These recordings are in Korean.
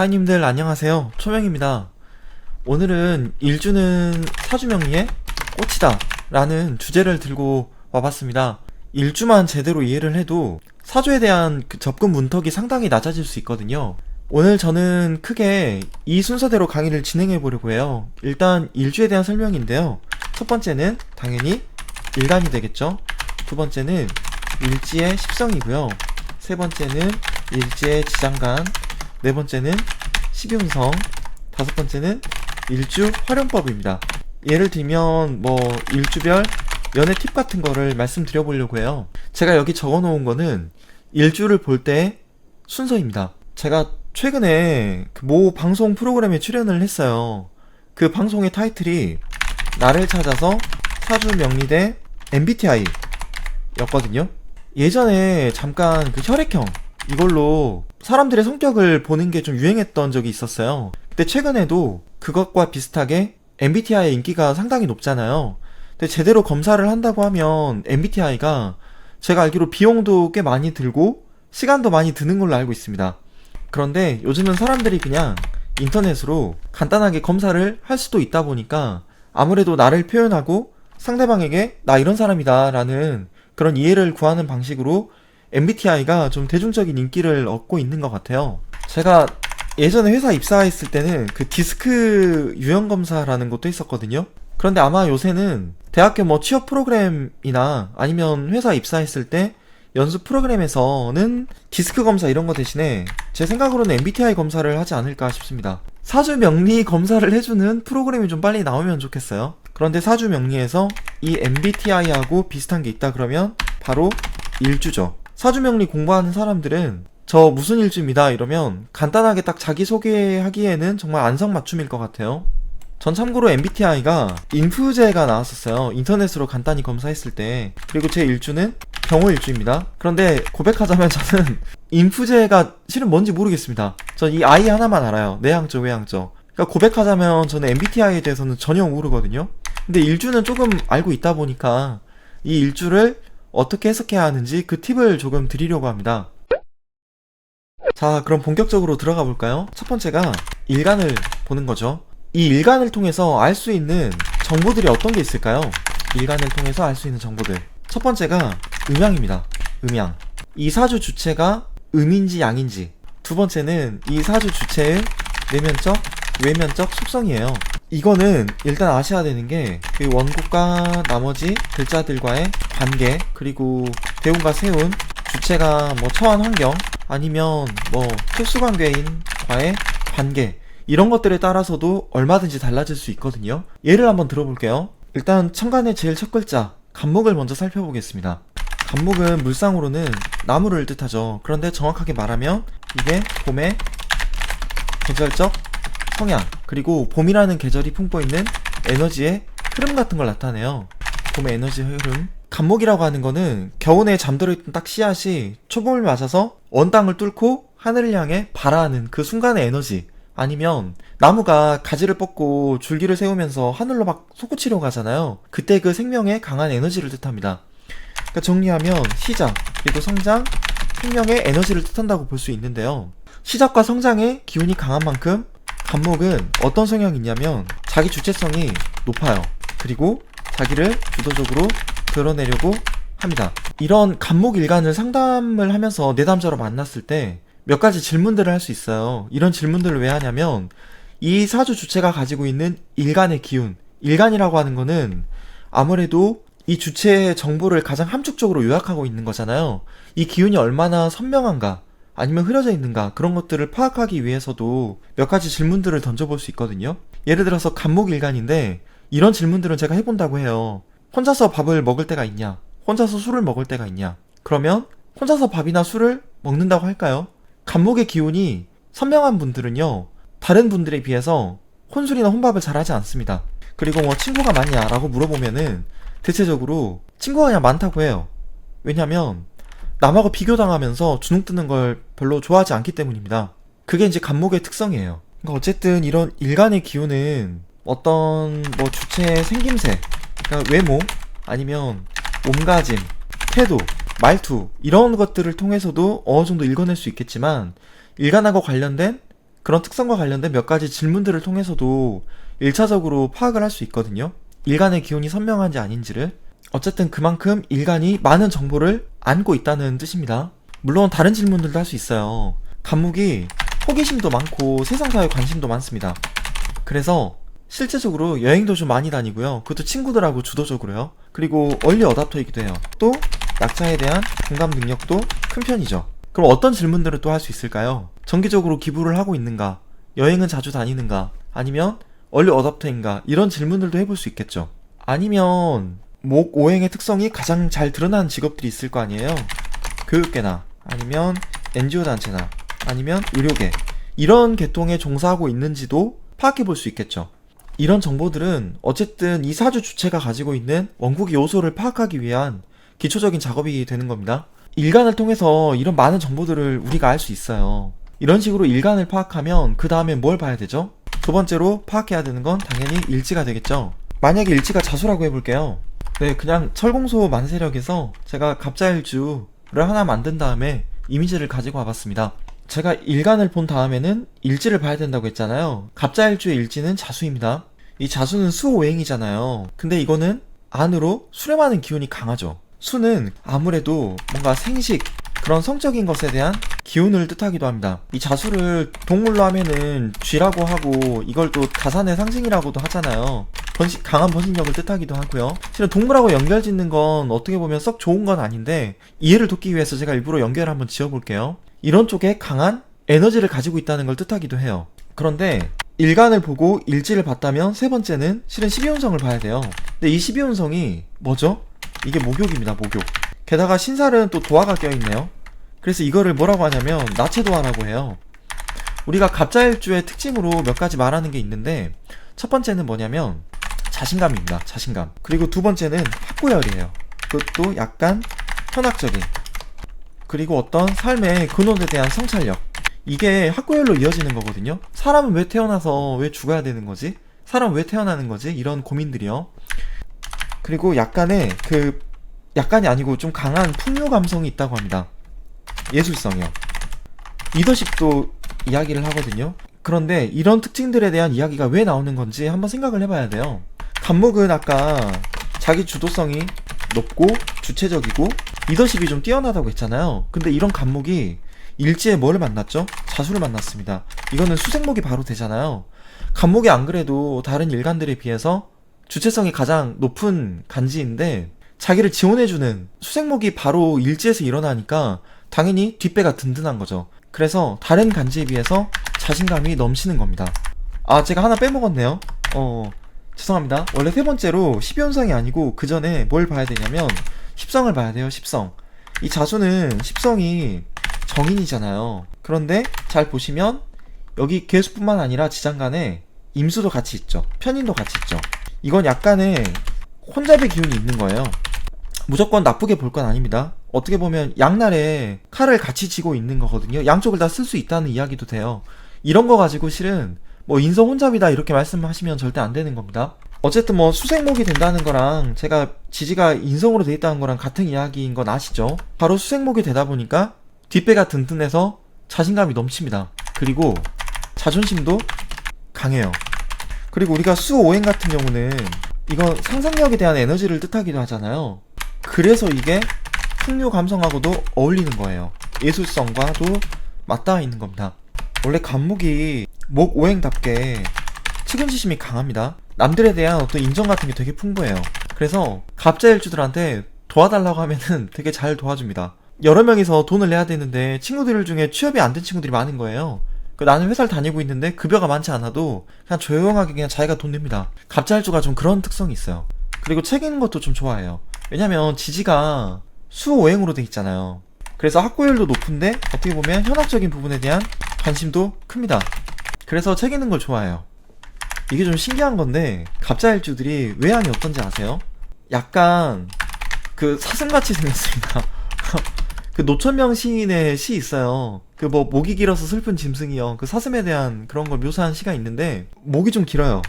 파이님들 안녕하세요. 초명입니다. 오늘은 일주는 사주명리의 꽃이다 라는 주제를 들고 와봤습니다. 일주만 제대로 이해를 해도 사주에 대한 접근 문턱이 상당히 낮아질 수 있거든요. 오늘 저는 크게 이 순서대로 강의를 진행해 보려고 해요. 일단 일주에 대한 설명인데요. 첫 번째는 당연히 일간이 되겠죠. 두 번째는 일지의 십성이고요. 세 번째는 일지의 지장간, 네 번째는 12운성, 다섯 번째는 일주 활용법입니다. 예를 들면 일주별 연애 팁 같은 거를 말씀드려 보려고 해요. 제가 여기 적어 놓은 거는 일주를 볼 때 순서입니다. 제가 최근에 모 방송 프로그램에 출연을 했어요. 그 방송의 타이틀이 나를 찾아서 사주 명리대 MBTI 였거든요. 예전에 잠깐 그 혈액형 이걸로 사람들의 성격을 보는 게 좀 유행했던 적이 있었어요. 근데 최근에도 그것과 비슷하게 MBTI의 인기가 상당히 높잖아요. 근데 제대로 검사를 한다고 하면 MBTI가 제가 알기로 비용도 꽤 많이 들고 시간도 많이 드는 걸로 알고 있습니다. 그런데 요즘은 사람들이 그냥 인터넷으로 간단하게 검사를 할 수도 있다 보니까 아무래도 나를 표현하고 상대방에게 나 이런 사람이다 라는 그런 이해를 구하는 방식으로 MBTI가 좀 대중적인 인기를 얻고 있는 것 같아요. 제가 예전에 회사 입사했을 때는 그 디스크 유형검사라는 것도 있었거든요. 그런데 아마 요새는 대학교 취업 프로그램이나 아니면 회사 입사했을 때 연수 프로그램에서는 디스크 검사 이런 거 대신에 제 생각으로는 MBTI 검사를 하지 않을까 싶습니다. 사주 명리 검사를 해주는 프로그램이 좀 빨리 나오면 좋겠어요. 그런데 사주 명리에서 이 MBTI하고 비슷한 게 있다 그러면 바로 일주죠. 사주 명리 공부하는 사람들은 저 무슨 일주입니다 이러면 간단하게 딱 자기소개하기에는 정말 안성맞춤일 것 같아요. 전 참고로 MBTI가 인프제가 나왔었어요. 인터넷으로 간단히 검사했을 때. 그리고 제 일주는 경호 일주입니다. 그런데 고백하자면 저는 인프제가 실은 뭔지 모르겠습니다. 전 이 I 하나만 알아요. 내향적, 외향적. 그러니까 고백하자면 저는 MBTI에 대해서는 전혀 모르거든요. 근데 일주는 조금 알고 있다 보니까 이 일주를 어떻게 해석해야 하는지 그 팁을 조금 드리려고 합니다. 자, 그럼 본격적으로 들어가 볼까요? 첫 번째가 일간을 보는 거죠. 이 일간을 통해서 알 수 있는 정보들이 어떤 게 있을까요? 일간을 통해서 알 수 있는 정보들. 첫 번째가 음양입니다. 음양. 이 사주 주체가 음인지 양인지. 두 번째는 이 사주 주체의 내면적, 외면적 속성이에요. 이거는 일단 아셔야 되는 게 그 원국과 나머지 글자들과의 관계, 그리고 대운과 세운, 주체가 처한 환경, 아니면 특수관계인과의 관계, 이런 것들에 따라서도 얼마든지 달라질 수 있거든요. 예를 한번 들어볼게요. 일단 천간의 제일 첫 글자 간목을 먼저 살펴보겠습니다. 간목은 물상으로는 나무를 뜻하죠. 그런데 정확하게 말하면 이게 봄의 계절적 성향, 그리고 봄이라는 계절이 품고 있는 에너지의 흐름 같은 걸 나타내요. 봄의 에너지 흐름. 간목이라고 하는 거는 겨우내 잠들어있던 딱 씨앗이 초봄을 맞아서 원 땅을 뚫고 하늘을 향해 발아하는 그 순간의 에너지, 아니면 나무가 가지를 뻗고 줄기를 세우면서 하늘로 막 솟구치려고 하잖아요. 그때 그 생명의 강한 에너지를 뜻합니다. 그러니까 정리하면 시작, 그리고 성장, 생명의 에너지를 뜻한다고 볼 수 있는데요. 시작과 성장의 기운이 강한 만큼 간목은 어떤 성향이 있냐면 자기 주체성이 높아요. 그리고 자기를 주도적으로 드러내려고 합니다. 이런 간목 일간을 상담을 하면서 내담자로 만났을 때 몇 가지 질문들을 할 수 있어요. 이런 질문들을 왜 하냐면 이 사주 주체가 가지고 있는 일간의 기운, 일간이라고 하는 거는 아무래도 이 주체의 정보를 가장 함축적으로 요약하고 있는 거잖아요. 이 기운이 얼마나 선명한가, 아니면 흐려져 있는가, 그런 것들을 파악하기 위해서도 몇 가지 질문들을 던져볼 수 있거든요. 예를 들어서 간목 일간인데 이런 질문들은 제가 해본다고 해요. 혼자서 밥을 먹을 때가 있냐? 혼자서 술을 먹을 때가 있냐? 그러면 혼자서 밥이나 술을 먹는다고 할까요? 간목의 기운이 선명한 분들은요, 다른 분들에 비해서 혼술이나 혼밥을 잘 하지 않습니다. 그리고 친구가 많냐? 라고 물어보면은 대체적으로 친구가 그냥 많다고 해요. 왜냐면 남하고 비교당하면서 주눅 드는 걸 별로 좋아하지 않기 때문입니다. 그게 이제 간목의 특성이에요. 그러니까 어쨌든 이런 일간의 기운은 어떤 주체의 생김새, 그러니까 외모, 아니면 몸가짐, 태도, 말투, 이런 것들을 통해서도 어느 정도 읽어낼 수 있겠지만 일간하고 관련된 그런 특성과 관련된 몇 가지 질문들을 통해서도 1차적으로 파악을 할 수 있거든요. 일간의 기운이 선명한지 아닌지를. 어쨌든 그만큼 일간이 많은 정보를 안고 있다는 뜻입니다. 물론 다른 질문들도 할 수 있어요. 간목이 호기심도 많고 세상사에 관심도 많습니다. 그래서 실제적으로 여행도 좀 많이 다니고요. 그것도 친구들하고 주도적으로요. 그리고 얼리 어답터이기도 해요. 또 약자에 대한 공감 능력도 큰 편이죠. 그럼 어떤 질문들을 또 할 수 있을까요? 정기적으로 기부를 하고 있는가? 여행은 자주 다니는가? 아니면 얼리 어답터인가? 이런 질문들도 해볼 수 있겠죠. 아니면 목 오행의 특성이 가장 잘 드러나는 직업들이 있을 거 아니에요? 교육계나 아니면 NGO 단체나 아니면 의료계, 이런 계통에 종사하고 있는지도 파악해 볼 수 있겠죠. 이런 정보들은 어쨌든 이 사주 주체가 가지고 있는 원국의 요소를 파악하기 위한 기초적인 작업이 되는 겁니다. 일간을 통해서 이런 많은 정보들을 우리가 알 수 있어요. 이런 식으로 일간을 파악하면 그 다음에 뭘 봐야 되죠? 두 번째로 파악해야 되는 건 당연히 일지가 되겠죠. 만약에 일지가 자수라고 해볼게요. 네, 그냥 철공소 만세력에서 제가 갑자일주를 하나 만든 다음에 이미지를 가지고 와봤습니다. 제가 일간을 본 다음에는 일지를 봐야 된다고 했잖아요. 갑자일주의 일지는 자수입니다. 이 자수는 수오행이잖아요. 근데 이거는 안으로 수렴하는 기운이 강하죠. 수는 아무래도 뭔가 생식, 그런 성적인 것에 대한 기운을 뜻하기도 합니다. 이 자수를 동물로 하면은 쥐라고 하고, 이걸 또 다산의 상징이라고도 하잖아요. 강한 번식력을 뜻하기도 하고요. 실은 동물하고 연결 짓는 건 어떻게 보면 썩 좋은 건 아닌데, 이해를 돕기 위해서 제가 일부러 연결을 한번 지어볼게요. 이런 쪽에 강한 에너지를 가지고 있다는 걸 뜻하기도 해요. 그런데 일간을 보고 일지를 봤다면 세 번째는 실은 12운성을 봐야 돼요. 근데 이 12운성이 뭐죠? 이게 목욕입니다. 목욕. 게다가 신살은 또 도화가 껴있네요. 그래서 이거를 뭐라고 하냐면 나체도화라고 해요. 우리가 갑자일주의 특징으로 몇 가지 말하는 게 있는데, 첫 번째는 뭐냐면 자신감입니다. 자신감. 그리고 두 번째는 학구열이에요. 그것도 약간 현학적인, 그리고 어떤 삶의 근원에 대한 성찰력, 이게 학구열로 이어지는 거거든요. 사람은 왜 태어나서 왜 죽어야 되는 거지? 사람은 왜 태어나는 거지? 이런 고민들이요. 그리고 약간이 아니고 좀 강한 풍요 감성이 있다고 합니다. 예술성이요. 리더십도 이야기를 하거든요. 그런데 이런 특징들에 대한 이야기가 왜 나오는 건지 한번 생각을 해봐야 돼요. 간목은 아까 자기 주도성이 높고 주체적이고 리더십이 좀 뛰어나다고 했잖아요. 근데 이런 간목이 일지에 뭐를 만났죠? 자수를 만났습니다. 이거는 수생목이 바로 되잖아요. 간목이 안 그래도 다른 일간들에 비해서 주체성이 가장 높은 간지인데, 자기를 지원해주는 수생목이 바로 일지에서 일어나니까 당연히 뒷배가 든든한 거죠. 그래서 다른 간지에 비해서 자신감이 넘치는 겁니다. 아, 제가 하나 빼먹었네요. 죄송합니다. 원래 세 번째로 12운성이 아니고 그 전에 뭘 봐야 되냐면 십성을 봐야 돼요. 십성. 이 자수는 십성이 정인이잖아요. 그런데 잘 보시면 여기 개수뿐만 아니라 지장간에 임수도 같이 있죠. 편인도 같이 있죠. 이건 약간의 혼잡의 기운이 있는 거예요. 무조건 나쁘게 볼 건 아닙니다. 어떻게 보면 양날에 칼을 같이 쥐고 있는 거거든요. 양쪽을 다 쓸 수 있다는 이야기도 돼요. 이런 거 가지고 실은 뭐 인성 혼잡이다 이렇게 말씀하시면 절대 안 되는 겁니다. 어쨌든 뭐 수생목이 된다는 거랑 제가 지지가 인성으로 돼 있다는 거랑 같은 이야기인 건 아시죠? 바로 수생목이 되다 보니까 뒷배가 든든해서 자신감이 넘칩니다. 그리고 자존심도 강해요. 그리고 우리가 수오행 같은 경우는 이건 상상력에 대한 에너지를 뜻하기도 하잖아요. 그래서 이게 풍요 감성하고도 어울리는 거예요. 예술성과도 맞닿아 있는 겁니다. 원래 간목이 목 오행답게 측은지심이 강합니다. 남들에 대한 어떤 인정 같은 게 되게 풍부해요. 그래서 갑자일주들한테 도와달라고 하면은 되게 잘 도와줍니다. 여러 명이서 돈을 내야 되는데 친구들 중에 취업이 안 된 친구들이 많은 거예요. 나는 회사를 다니고 있는데 급여가 많지 않아도 그냥 조용하게 그냥 자기가 돈 냅니다. 갑자일주가 좀 그런 특성이 있어요. 그리고 책 읽는 것도 좀 좋아해요. 왜냐면 지지가 수오행으로 돼 있잖아요. 그래서 학구열도 높은데 어떻게 보면 현학적인 부분에 대한 관심도 큽니다. 그래서 책 읽는 걸 좋아해요. 이게 좀 신기한 건데 갑자일주들이 외향이 어떤지 아세요? 약간 그 사슴같이 생겼습니다. 그 노천명 시인의 시 있어요. 그 뭐 목이 길어서 슬픈 짐승이요. 그 사슴에 대한 그런 걸 묘사한 시가 있는데 목이 좀 길어요.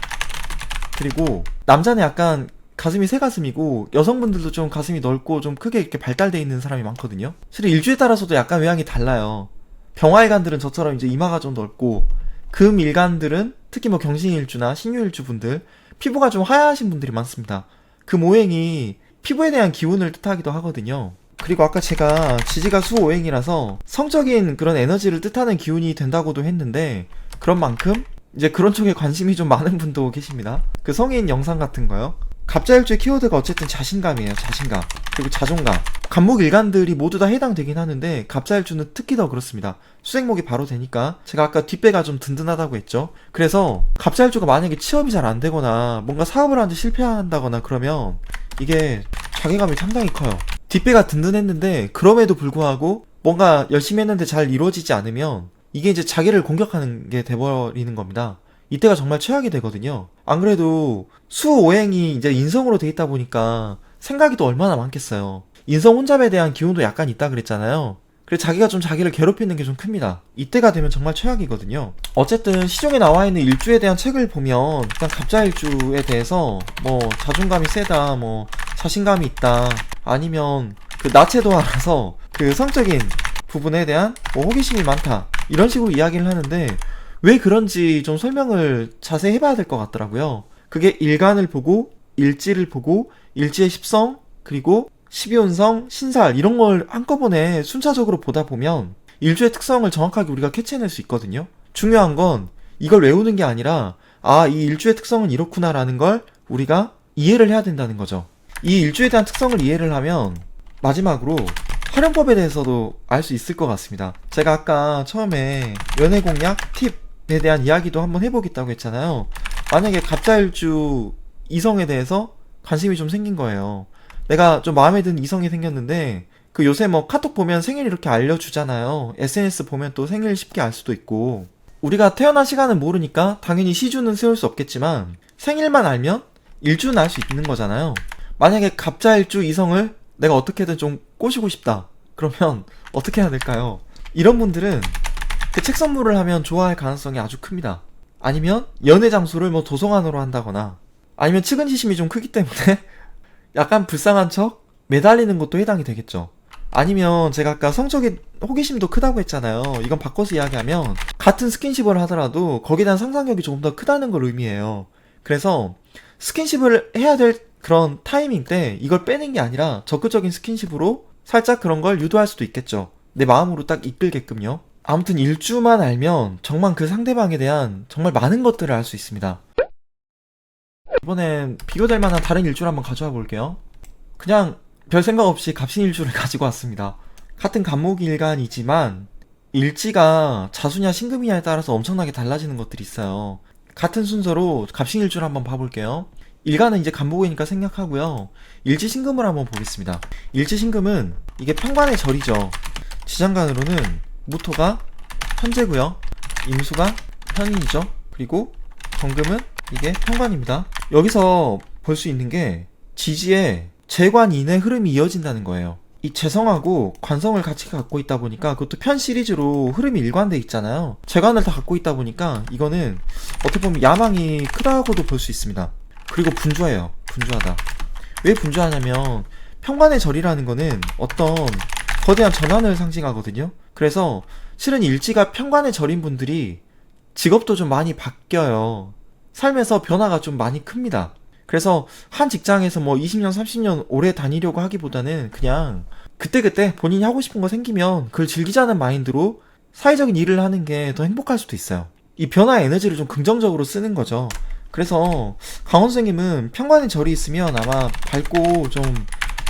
그리고 남자는 약간 가슴이 새 가슴이고 여성분들도 좀 가슴이 넓고 좀 크게 이렇게 발달돼 있는 사람이 많거든요. 실은 일주에 따라서도 약간 외향이 달라요. 병화일간들은 저처럼 이제 이마가 좀 넓고 금 일간들은 특히 뭐 경신일주나 신유일주 분들 피부가 좀 하얘하신 분들이 많습니다. 금 오행이 피부에 대한 기운을 뜻하기도 하거든요. 그리고 아까 제가 지지가 수 오행이라서 성적인 그런 에너지를 뜻하는 기운이 된다고도 했는데 그런 만큼 이제 그런 쪽에 관심이 좀 많은 분도 계십니다. 그 성인 영상 같은 거요. 갑자일주의 키워드가 어쨌든 자신감이에요. 자신감. 그리고 자존감. 간목 일간들이 모두 다 해당되긴 하는데 갑자일주는 특히 더 그렇습니다. 수생목이 바로 되니까 제가 아까 뒷배가 좀 든든하다고 했죠. 그래서 갑자일주가 만약에 취업이 잘 안 되거나 뭔가 사업을 하는데 실패한다거나 그러면 이게 자괴감이 상당히 커요. 뒷배가 든든했는데 그럼에도 불구하고 뭔가 열심히 했는데 잘 이루어지지 않으면 이게 이제 자기를 공격하는 게 돼버리는 겁니다. 이때가 정말 최악이 되거든요. 안 그래도 수오행이 이제 인성으로 돼 있다 보니까 생각이 또 얼마나 많겠어요. 인성 혼잡에 대한 기운도 약간 있다 그랬잖아요. 그래서 자기가 좀 자기를 괴롭히는 게 좀 큽니다. 이때가 되면 정말 최악이거든요. 어쨌든 시중에 나와 있는 일주에 대한 책을 보면 일단 갑자일주에 대해서 뭐 자존감이 세다, 뭐 자신감이 있다, 아니면 그 나체도 알아서 그 성적인 부분에 대한 뭐 호기심이 많다 이런 식으로 이야기를 하는데 왜 그런지 좀 설명을 자세히 해봐야 될 것 같더라고요. 그게 일간을 보고 일지를 보고 일지의 십성 그리고 12운성, 신살 이런 걸 한꺼번에 순차적으로 보다 보면 일주의 특성을 정확하게 우리가 캐치해낼 수 있거든요. 중요한 건 이걸 외우는 게 아니라 아, 이 일주의 특성은 이렇구나라는 걸 우리가 이해를 해야 된다는 거죠. 이 일주에 대한 특성을 이해를 하면 마지막으로 활용법에 대해서도 알 수 있을 것 같습니다. 제가 아까 처음에 연애공약 팁에 대한 이야기도 한번 해보겠다고 했잖아요. 만약에 갑자일주 이성에 대해서 관심이 좀 생긴 거예요. 내가 좀 마음에 드는 이성이 생겼는데 그 요새 뭐 카톡 보면 생일 이렇게 알려주잖아요. SNS 보면 또 생일 쉽게 알 수도 있고 우리가 태어난 시간은 모르니까 당연히 시주는 세울 수 없겠지만 생일만 알면 일주는 알 수 있는 거잖아요. 만약에 갑자일주 이성을 내가 어떻게든 좀 꼬시고 싶다 그러면 어떻게 해야 될까요? 이런 분들은 그 책 선물을 하면 좋아할 가능성이 아주 큽니다. 아니면 연애 장소를 뭐 도서관으로 한다거나 아니면 측은지심이 좀 크기 때문에 약간 불쌍한 척 매달리는 것도 해당이 되겠죠. 아니면 제가 아까 성적인 호기심도 크다고 했잖아요. 이건 바꿔서 이야기하면 같은 스킨십을 하더라도 거기에 대한 상상력이 조금 더 크다는 걸 의미해요. 그래서 스킨십을 해야 될 그런 타이밍 때 이걸 빼는 게 아니라 적극적인 스킨십으로 살짝 그런 걸 유도할 수도 있겠죠. 내 마음으로 딱 이끌게끔요. 아무튼 일주만 알면 정말 그 상대방에 대한 정말 많은 것들을 알 수 있습니다. 이번엔 비교될 만한 다른 일주를 한번 가져와 볼게요. 그냥 별 생각 없이 갑신일주를 가지고 왔습니다. 같은 간목일간이지만 일지가 자수냐 신금이냐에 따라서 엄청나게 달라지는 것들이 있어요. 같은 순서로 갑신일주를 한번 봐볼게요. 일간은 이제 간목이니까 생략하고요. 일지 신금을 한번 보겠습니다. 일지 신금은 이게 평관의 절이죠. 지장간으로는 무토가 현재고요. 임수가 현인이죠. 그리고 정금은 이게 평관입니다. 여기서 볼 수 있는 게 지지에 재관인의 흐름이 이어진다는 거예요. 이 재성하고 관성을 같이 갖고 있다 보니까 그것도 편 시리즈로 흐름이 일관돼 있잖아요. 재관을 다 갖고 있다 보니까 이거는 어떻게 보면 야망이 크다고도 볼 수 있습니다. 그리고 분주해요. 분주하다. 왜 분주하냐면 평관의 절이라는 거는 어떤 거대한 전환을 상징하거든요. 그래서 실은 일지가 평관의 절인 분들이 직업도 좀 많이 바뀌어요. 삶에서 변화가 좀 많이 큽니다. 그래서 한 직장에서 뭐 20년, 30년 오래 다니려고 하기보다는 그냥 그때그때 본인이 하고 싶은 거 생기면 그걸 즐기자는 마인드로 사회적인 일을 하는 게 더 행복할 수도 있어요. 이 변화의 에너지를 좀 긍정적으로 쓰는 거죠. 그래서 강원 선생님은 평관의 절이 있으면 아마 밝고 좀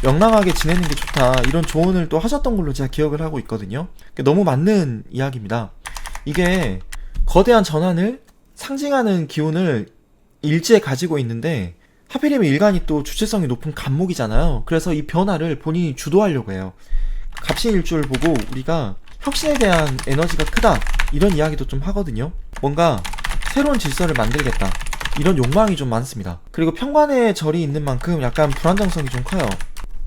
명랑하게 지내는 게 좋다 이런 조언을 또 하셨던 걸로 제가 기억을 하고 있거든요. 너무 맞는 이야기입니다. 이게 거대한 전환을 상징하는 기운을 일지에 가지고 있는데 하필이면 일간이 또 주체성이 높은 간목이잖아요. 그래서 이 변화를 본인이 주도하려고 해요. 갑신일주를 보고 우리가 혁신에 대한 에너지가 크다 이런 이야기도 좀 하거든요. 뭔가 새로운 질서를 만들겠다 이런 욕망이 좀 많습니다. 그리고 평관의 절이 있는 만큼 약간 불안정성이 좀 커요.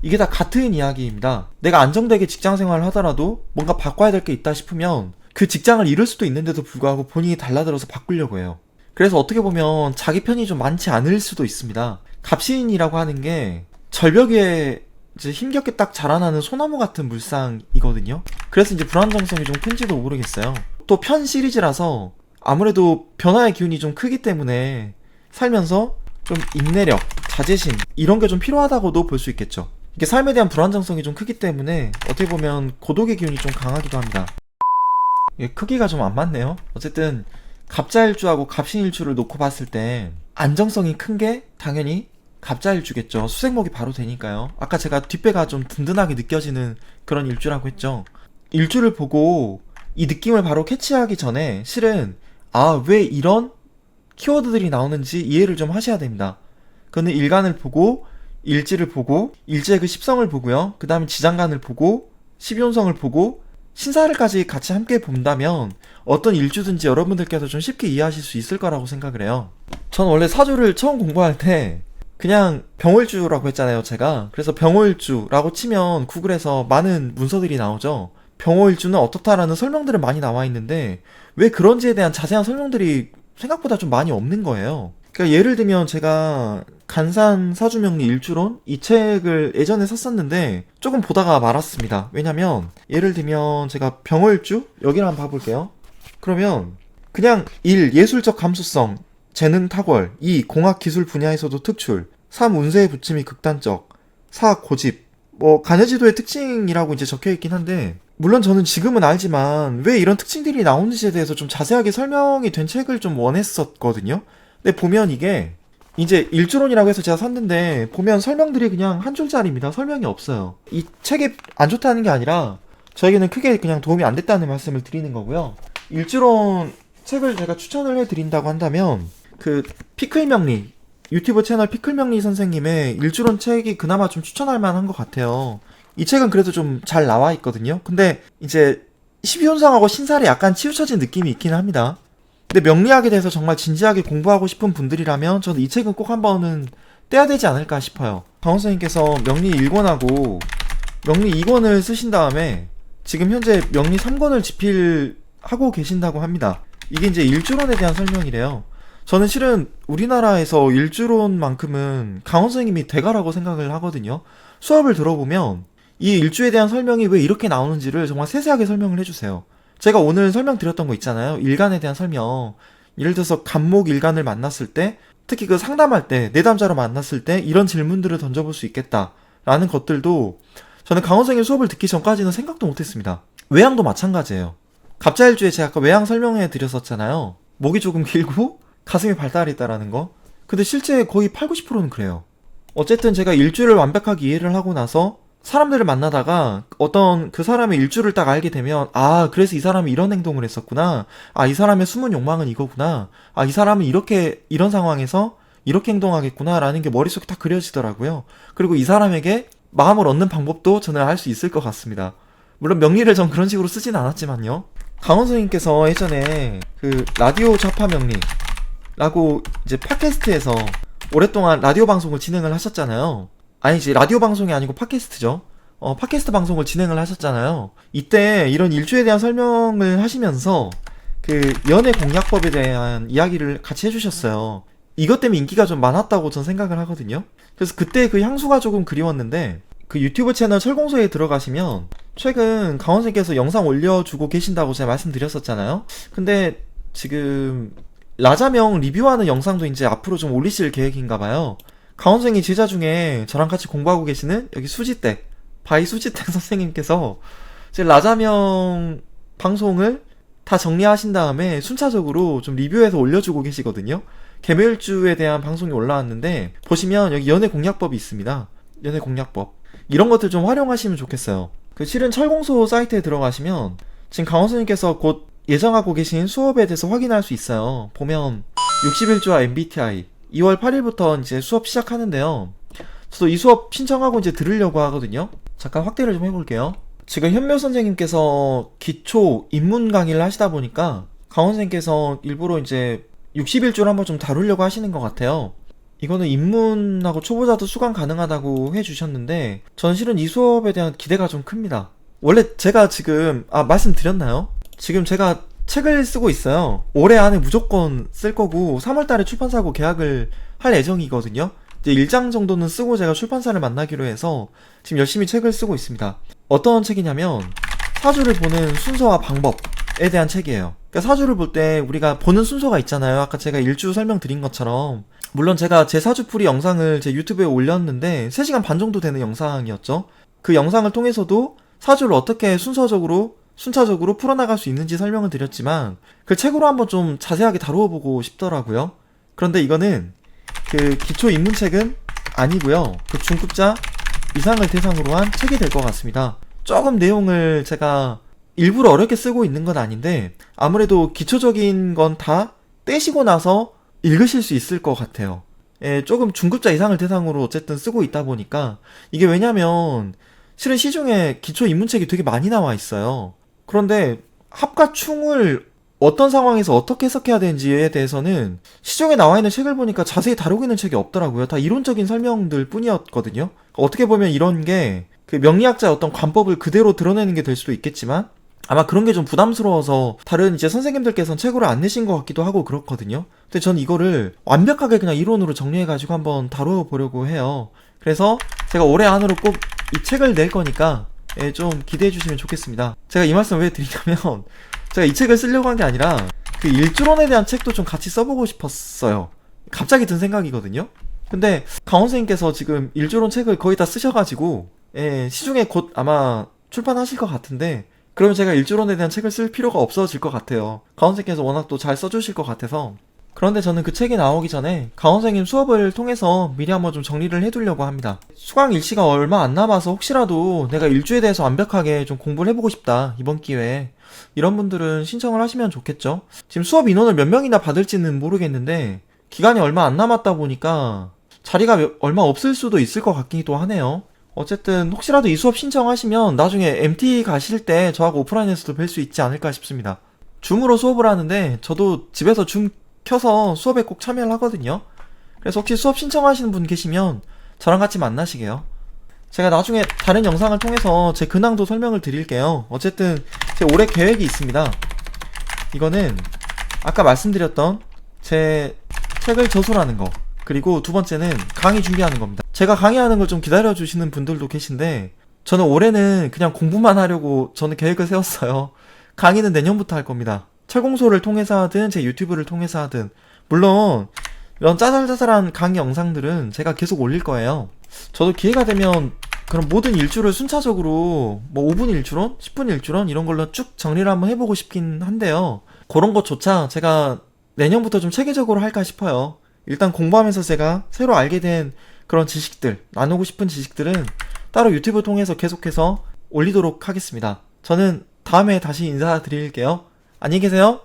이게 다 같은 이야기입니다. 내가 안정되게 직장 생활을 하더라도 뭔가 바꿔야 될 게 있다 싶으면 그 직장을 잃을 수도 있는데도 불구하고 본인이 달라들어서 바꾸려고 해요. 그래서 어떻게 보면 자기 편이 좀 많지 않을 수도 있습니다. 갑신이라고 하는 게 절벽 위에 이제 힘겹게 딱 자라나는 소나무 같은 물상이거든요. 그래서 이제 불안정성이 좀 큰지도 모르겠어요. 또 편 시리즈라서 아무래도 변화의 기운이 좀 크기 때문에 살면서 좀 인내력, 자제심 이런 게 좀 필요하다고도 볼 수 있겠죠. 이게 삶에 대한 불안정성이 좀 크기 때문에 어떻게 보면 고독의 기운이 좀 강하기도 합니다. 이게 크기가 좀 안 맞네요. 어쨌든 갑자일주하고 갑신일주를 놓고 봤을 때 안정성이 큰 게 당연히 갑자일주겠죠. 수생목이 바로 되니까요. 아까 제가 뒷배가 좀 든든하게 느껴지는 그런 일주라고 했죠. 일주를 보고 이 느낌을 바로 캐치하기 전에 실은 왜 이런 키워드들이 나오는지 이해를 좀 하셔야 됩니다. 그는 일간을 보고 일지를 보고 일지의 그 십성을 보고요. 그 다음에 지장간을 보고 12혼성을 보고 신사를까지 같이 함께 본다면 어떤 일주든지 여러분들께서 좀 쉽게 이해하실 수 있을 거라고 생각을 해요. 전 원래 사주를 처음 공부할 때 그냥 병월주라고 했잖아요, 제가. 그래서 병월주라고 치면 구글에서 많은 문서들이 나오죠. 병월주는 어떻다라는 설명들은 많이 나와 있는데 왜 그런지에 대한 자세한 설명들이 생각보다 좀 많이 없는 거예요. 그러니까 예를 들면 제가 간산 사주명리 일주론 이 책을 예전에 샀었는데 조금 보다가 말았습니다. 왜냐면 예를 들면 제가 병월주 여기를 한번 봐볼게요. 그러면 그냥 1. 예술적 감수성 재능 탁월 2. 공학 기술 분야에서도 특출 3. 운세의 부침이 극단적 4. 고집 간여지도의 특징이라고 이제 적혀있긴 한데 물론 저는 지금은 알지만 왜 이런 특징들이 나오는지에 대해서 좀 자세하게 설명이 된 책을 좀 원했었거든요. 근데 보면 이게 이제 일주론이라고 해서 제가 샀는데 보면 설명들이 그냥 한 줄짜리입니다. 설명이 없어요. 이 책이 안 좋다는 게 아니라 저에게는 크게 그냥 도움이 안 됐다는 말씀을 드리는 거고요. 일주론 책을 제가 추천을 해드린다고 한다면 그 피클명리 유튜브 채널 피클명리 선생님의 일주론 책이 그나마 좀 추천할 만한 것 같아요. 이 책은 그래도 좀 잘 나와 있거든요. 근데 이제 12혼성하고 신살이 약간 치우쳐진 느낌이 있긴 합니다. 근데 명리학에 대해서 정말 진지하게 공부하고 싶은 분들이라면 저는 이 책은 꼭 한번은 떼야 되지 않을까 싶어요. 강원 선생님께서 명리 1권하고 명리 2권을 쓰신 다음에 지금 현재 명리 3권을 집필하고 계신다고 합니다. 이게 이제 일주론에 대한 설명이래요. 저는 실은 우리나라에서 일주론만큼은 강원 선생님이 대가라고 생각을 하거든요. 수업을 들어보면 이 일주에 대한 설명이 왜 이렇게 나오는지를 정말 세세하게 설명을 해주세요. 제가 오늘 설명드렸던 거 있잖아요. 일간에 대한 설명. 예를 들어서 간목 일간을 만났을 때 특히 그 상담할 때 내담자로 만났을 때 이런 질문들을 던져볼 수 있겠다 라는 것들도 저는 강원 선생님 수업을 듣기 전까지는 생각도 못했습니다. 외양도 마찬가지예요. 갑자일주에 제가 아까 외양 설명해 드렸었잖아요. 목이 조금 길고 가슴이 발달했다라는 거. 근데 실제 거의 8, 90%는 그래요. 어쨌든 제가 일주를 완벽하게 이해를 하고 나서 사람들을 만나다가 어떤 그 사람의 일주를 딱 알게 되면 그래서 이 사람이 이런 행동을 했었구나. 이 사람의 숨은 욕망은 이거구나. 이 사람은 이런 상황에서 이렇게 행동하겠구나 라는 게 머릿속에 딱 그려지더라고요. 그리고 이 사람에게 마음을 얻는 방법도 저는 알 수 있을 것 같습니다. 물론 명리를 전 그런 식으로 쓰진 않았지만요. 강원 선생님께서 예전에 그 라디오 좌파 명리라고 이제 팟캐스트에서 오랫동안 라디오 방송을 진행을 하셨잖아요. 아니지, 라디오 방송이 아니고 팟캐스트죠. 팟캐스트 방송을 진행을 하셨잖아요. 이때 이런 일주에 대한 설명을 하시면서 그 연애 공략법에 대한 이야기를 같이 해주셨어요. 이것 때문에 인기가 좀 많았다고 전 생각을 하거든요. 그래서 그때 그 향수가 조금 그리웠는데 그 유튜브 채널 철공소에 들어가시면 최근 강원 선생님께서 영상 올려주고 계신다고 제가 말씀드렸었잖아요. 근데 지금 라자명 리뷰하는 영상도 이제 앞으로 좀 올리실 계획인가봐요. 강원 선생님 제자 중에 저랑 같이 공부하고 계시는 여기 수지댁 바이 수지댁 선생님께서 이제 라자명 방송을 다 정리하신 다음에 순차적으로 좀 리뷰해서 올려주고 계시거든요. 개묘일주에 대한 방송이 올라왔는데 보시면 여기 연애 공략법이 있습니다. 연애 공략법 이런 것들 좀 활용하시면 좋겠어요. 그 실은 철공소 사이트에 들어가시면 지금 강원 선생님께서 곧 예정하고 계신 수업에 대해서 확인할 수 있어요. 보면 61주와 MBTI 2월 8일부터 이제 수업 시작하는데요. 저도 이 수업 신청하고 이제 들으려고 하거든요. 잠깐 확대를 좀 해볼게요. 지금 현묘 선생님께서 기초 입문 강의를 하시다 보니까 강원 선생님께서 일부러 이제 61주를 한번 좀 다루려고 하시는 것 같아요. 이거는 입문하고 초보자도 수강 가능하다고 해주셨는데 저는 실은 이 수업에 대한 기대가 좀 큽니다. 원래 제가 지금 말씀드렸나요? 지금 제가 책을 쓰고 있어요. 올해 안에 무조건 쓸 거고 3월달에 출판사하고 계약을 할 예정이거든요. 이제 1장 정도는 쓰고 제가 출판사를 만나기로 해서 지금 열심히 책을 쓰고 있습니다. 어떤 책이냐면 사주를 보는 순서와 방법 대한 책이에요. 그러니까 사주를 볼 때 우리가 보는 순서가 있잖아요. 아까 제가 일주 설명드린 것처럼. 물론 제가 제 사주풀이 영상을 제 유튜브에 올렸는데 3시간 반 정도 되는 영상이었죠. 그 영상을 통해서도 사주를 어떻게 순차적으로 풀어나갈 수 있는지 설명을 드렸지만 그 책으로 한번 좀 자세하게 다루어보고 싶더라고요. 그런데 이거는 그 기초 입문책은 아니고요. 그 중급자 이상을 대상으로 한 책이 될 것 같습니다. 조금 내용을 제가 일부러 어렵게 쓰고 있는 건 아닌데 아무래도 기초적인 건 다 떼시고 나서 읽으실 수 있을 것 같아요. 예, 조금 중급자 이상을 대상으로 어쨌든 쓰고 있다 보니까 이게 왜냐면 실은 시중에 기초 입문책이 되게 많이 나와 있어요. 그런데 합과 충을 어떤 상황에서 어떻게 해석해야 되는지에 대해서는 시중에 나와 있는 책을 보니까 자세히 다루고 있는 책이 없더라고요. 다 이론적인 설명들 뿐이었거든요. 어떻게 보면 이런 게 그 명리학자의 어떤 관법을 그대로 드러내는 게 될 수도 있겠지만 아마 그런 게 좀 부담스러워서 다른 이제 선생님들께서는 책으로 안 내신 것 같기도 하고 그렇거든요. 근데 전 이거를 완벽하게 그냥 이론으로 정리해가지고 한번 다뤄보려고 해요. 그래서 제가 올해 안으로 꼭 이 책을 낼 거니까 예, 좀 기대해 주시면 좋겠습니다. 제가 이 말씀 왜 드리냐면 제가 이 책을 쓰려고 한 게 아니라 그 일주론에 대한 책도 좀 같이 써보고 싶었어요. 갑자기 든 생각이거든요. 근데 강원 선생님께서 지금 일주론 책을 거의 다 쓰셔가지고 예, 시중에 곧 아마 출판하실 것 같은데 그러면 제가 일주론에 대한 책을 쓸 필요가 없어질 것 같아요. 강원 선생님께서 워낙 또 잘 써주실 것 같아서. 그런데 저는 그 책이 나오기 전에 강원 선생님 수업을 통해서 미리 한번 좀 정리를 해두려고 합니다. 수강 일시가 얼마 안 남아서 혹시라도 내가 일주에 대해서 완벽하게 좀 공부를 해보고 싶다 이번 기회에 이런 분들은 신청을 하시면 좋겠죠. 지금 수업 인원을 몇 명이나 받을지는 모르겠는데 기간이 얼마 안 남았다 보니까 자리가 얼마 없을 수도 있을 것 같기도 하네요. 어쨌든 혹시라도 이 수업 신청하시면 나중에 MT 가실 때 저하고 오프라인에서도 뵐 수 있지 않을까 싶습니다. 줌으로 수업을 하는데 저도 집에서 줌 켜서 수업에 꼭 참여를 하거든요. 그래서 혹시 수업 신청하시는 분 계시면 저랑 같이 만나시게요. 제가 나중에 다른 영상을 통해서 제 근황도 설명을 드릴게요. 어쨌든 제 올해 계획이 있습니다. 이거는 아까 말씀드렸던 제 책을 저술하는 거, 그리고 두 번째는 강의 준비하는 겁니다. 제가 강의하는 걸 좀 기다려주시는 분들도 계신데 저는 올해는 그냥 공부만 하려고 저는 계획을 세웠어요. 강의는 내년부터 할 겁니다. 철공소를 통해서 하든 제 유튜브를 통해서 하든 물론 이런 짜잘짜잘한 강의 영상들은 제가 계속 올릴 거예요. 저도 기회가 되면 그럼 모든 일주를 순차적으로 뭐 5분 일주론, 10분 일주론 이런 걸로 쭉 정리를 한번 해보고 싶긴 한데요. 그런 것조차 제가 내년부터 좀 체계적으로 할까 싶어요. 일단 공부하면서 제가 새로 알게 된 그런 지식들, 나누고 싶은 지식들은 따로 유튜브 통해서 계속해서 올리도록 하겠습니다. 저는 다음에 다시 인사드릴게요. 안녕히 계세요.